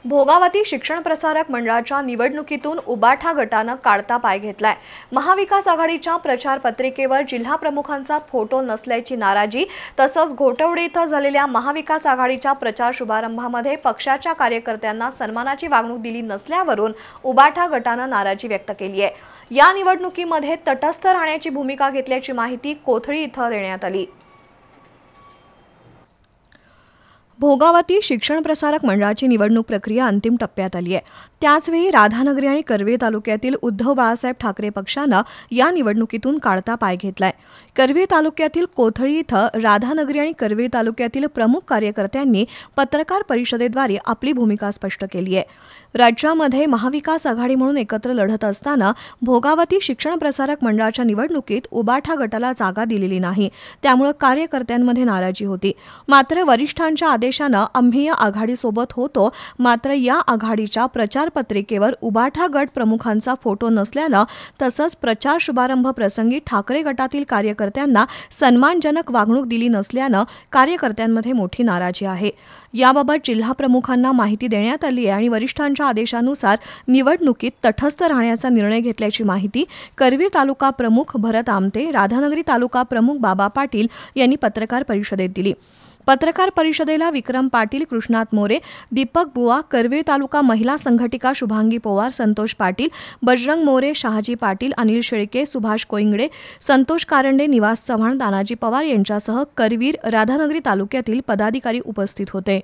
भोगावती शिक्षण प्रसारक मंडळाच्या निवडणुकीतून उबाठा गटानं काढता पाय घेतलाय। महाविकास आघाडीच्या प्रचार पत्रिकेवर जिल्हा प्रमुखांचा फोटो नसल्याची नाराजी तसंच घोटवडे इथं झालेल्या महाविकास आघाडीच्या प्रचार शुभारंभामध्ये पक्षाच्या कार्यकर्त्यांना सन्मानाची वागणूक दिली नसल्यावरून उबाठा गटानं नाराजी व्यक्त केली आहे। या निवडणुकीमध्ये तटस्थ राहण्याची भूमिका घेतल्याची माहिती कोथळी इथं देण्यात आली। भोगावती शिक्षण प्रसारक मंडळाची निवडणूक प्रक्रिया अंतिम टप्प्यात आली आहे। त्याचवेळी राधानगरी आणि करवीर तालुक्यातील उद्धव बाळासाहेब ठाकरे पक्षानं या निवडणुकीतून काढता पाय घेतलाय। करवीर तालुक्यातील कोथळी इथं राधानगरी आणि करवीर तालुक्यातील प्रमुख कार्यकर्त्यांनी पत्रकार परिषदेद्वारे आपली भूमिका स्पष्ट केली आहे। राज्यामध्ये महाविकास आघाडी म्हणून एकत्र लढत असताना भोगावती शिक्षण प्रसारक मंडळाच्या निवडणुकीत उबाठा गटाला जागा दिलेली नाही, त्यामुळे कार्यकर्त्यांमध्ये नाराजी होती। मात्र वरिष्ठांच्या आदेशानं आम्ही या आघाडीसोबत होतो, मात्र या आघाडीच्या प्रचार पत्रिकेवर उबाठा गट प्रमुखांचा फोटो नसल्यानं तसंच प्रचार शुभारंभ प्रसंगी ठाकरे गटातील कार्यकर्त्यांना सन्मानजनक वागणूक दिली नसल्यानं कार्यकर्त्यांमध्ये मोठी नाराजी आहे। याबाबत जिल्हा प्रमुखांना माहिती देण्यात आली आहे आणि वरिष्ठांच्या आदेशानुसार निवडणुकीत तटस्थ राहण्याचा निर्णय घेतल्याची माहिती करवीर तालुका प्रमुख भरत आमटे, राधानगरी तालुका प्रमुख बाबा पाटील यांनी पत्रकार परिषदेत दिली। पत्रकार परिषदेला विक्रम पाटील, कृष्णात मोरे, दीपक बुवा, करवीर तालुका महिला संघटिका शुभांगी पवार, संतोष पाटील, बजरंग मोरे, शहाजी पाटील, अनिल शेळके, सुभाष कोईंगडे, संतोष कारंडे, निवास चव्हाण, तानाजी पवार यांच्यासह करवीर, राधानगरी तालुक्यातील पदाधिकारी उपस्थित होते।